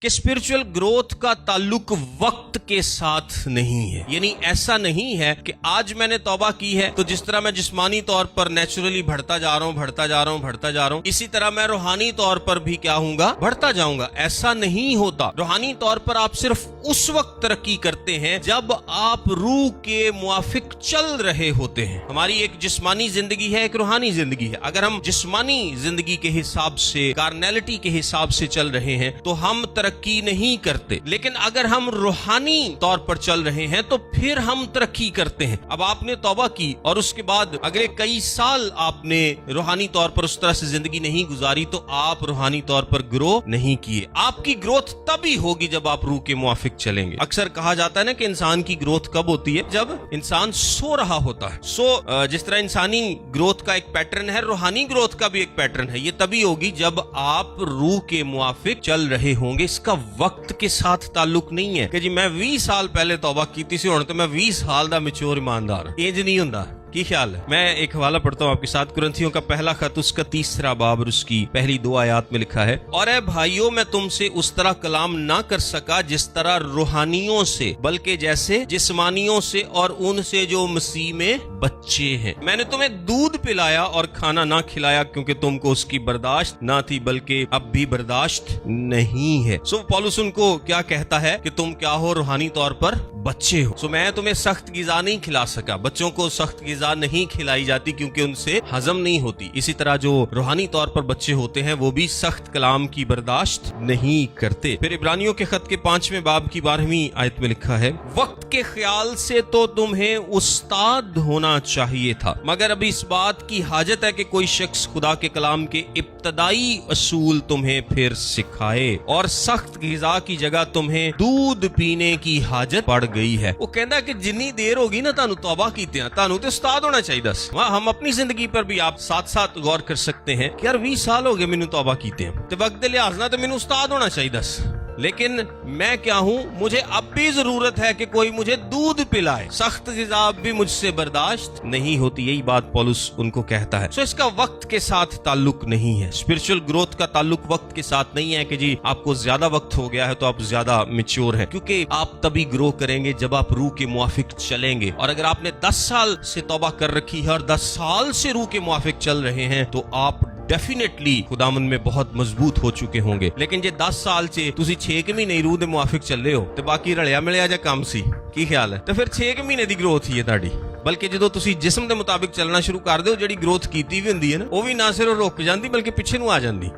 کہ spiritual growth का ताल्लुक वक्त के साथ नहीं है। यानी ऐसा नहीं है कि आज मैंने तौबा की है तो जिस तरह मैं जिस्मानी तौर पर नेचुरली बढ़ता जा रहा हूँ इसी तरह मैं रूहानी तौर पर भी क्या हूँगा, बढ़ता जाऊंगा। ऐसा नहीं होता। रूहानी तौर पर आप सिर्फ उस वक्त तरक्की करते हैं जब आप रूह के मुआफिक चल रहे होते हैं। हमारी एक जिस्मानी जिंदगी है, एक रूहानी जिंदगी है। अगर हम जिस्मानी जिंदगी के हिसाब से, कार्नैलिटी के हिसाब से चल रहे हैं तो हम तरक्की नहीं करते, लेकिन अगर हम रूहानी तौर पर चल रहे हैं तो फिर हम तरक्की करते हैं। अब आपने तौबा की और उसके बाद अगले कई साल आपने रूहानी तौर पर उस तरह से जिंदगी नहीं गुजारी तो आप रूहानी तौर पर ग्रो नहीं किए। आपकी ग्रोथ तभी होगी जब आप रूह के मुआफिक चलेंगे। अक्सर कहा जाता है ना कि इंसान की ग्रोथ कब होती है, जब इंसान सो रहा होता है। जिस तरह इंसानी ग्रोथ का एक पैटर्न है, रूहानी ग्रोथ का भी एक पैटर्न है। ये तभी होगी जब आप रूह के मुआफिक चल रहे होंगे। इसका वक्त के साथ ताल्लुक नहीं है कि जी मैं 20 साल पहले तौबा की थी हुण तो मैं 20 साल दा मैच्योर ईमानदार। इंज नहीं हुंदा। की ख्याल है? मैं एक हवाला पढ़ता हूँ आपके साथ। कुरंथियों का पहला खत, उसका 3 बाब और उसकी पहली 2 आयत में लिखा है, और ए भाइयों मैं तुमसे उस तरह कलाम ना कर सका जिस तरह रूहानियों से, बल्कि जैसे जिस्मानियों से और उनसे जो मसीह में बच्चे हैं। मैंने तुम्हें दूध पिलाया और खाना ना खिलाया क्योंकि तुमको उसकी बर्दाश्त ना थी, बल्कि अब भी बर्दाश्त नहीं है। सो पौलुस उनको क्या कहता है कि तुम क्या हो, रूहानी तौर पर बच्चे हो। सो मैं तुम्हें सख्त गिज़ा नहीं खिला सका। बच्चों को सख्त गिज़ा नहीं खिलाई जाती क्योंकि उनसे हजम नहीं होती। इसी तरह जो रूहानी तौर पर बच्चे होते हैं वो भी सख्त कलाम की बर्दाश्त नहीं करते। फिर इब्रानियों के खत के 5वें बाब की 12वीं आयत में लिखा है, वक्त के ख्याल से तो तुम्हें उस्ताद होना चाहिए था, मगर अभी इस बात की हाजत है कि कोई शख्स खुदा के कलाम के इब्तदाई असूल तुम्हें फिर सिखाए, और सख्त गिज़ा की जगह तुम्हें दूध पीने की हाजत पड़ गई है। वो कहता है कि जितनी देर होगी ना तानू तौबा कीते तानू ते उस्ताद होना चाहिए। वहाँ हम अपनी जिंदगी पर भी आप साथ साथ गौर कर सकते हैं कि यार 20 साल हो गए मैनू तौबा कीते हैं ते वक्त दे लिहाज ना तो मैनू उस्ताद होना चाहिए। लेकिन मैं क्या हूँ, मुझे अब भी जरूरत है कि कोई मुझे दूध पिलाए। सख्त गिज़ा अब भी मुझसे बर्दाश्त नहीं होती। यही बात पौलुस उनको कहता है। सो इसका वक्त के साथ ताल्लुक नहीं है। स्पिरिचुअल ग्रोथ का ताल्लुक वक्त के साथ नहीं है कि जी आपको ज्यादा वक्त हो गया है तो आप ज्यादा मैच्योर हैं, क्योंकि आप तभी ग्रो करेंगे जब आप रूह के मुआफिक चलेंगे। और अगर आपने 10 साल से तौबा कर रखी है और 10 साल से रूह के मुआफिक चल रहे हैं तो आप डेफिनेटली खुदामन में बहुत मजबूत हो चुके होंगे। लेकिन जे 10 साल से तुसी 6 महीने रूह दे मुआफिक चले हो तो बाकी रलिया मिलिया जा काम सी। की ख्याल है? तो फिर 6 महीने दी ग्रोथ ही है ताड़ी। बल्कि जो तुसी जिस्म दे मुताबिक चलना शुरू कर दो, जिहड़ी ग्रोथ कीती भी हुंदी है ना, वो भी ना सिर्फ रुक जांदी बल्कि पिछे नूं आ जांदी।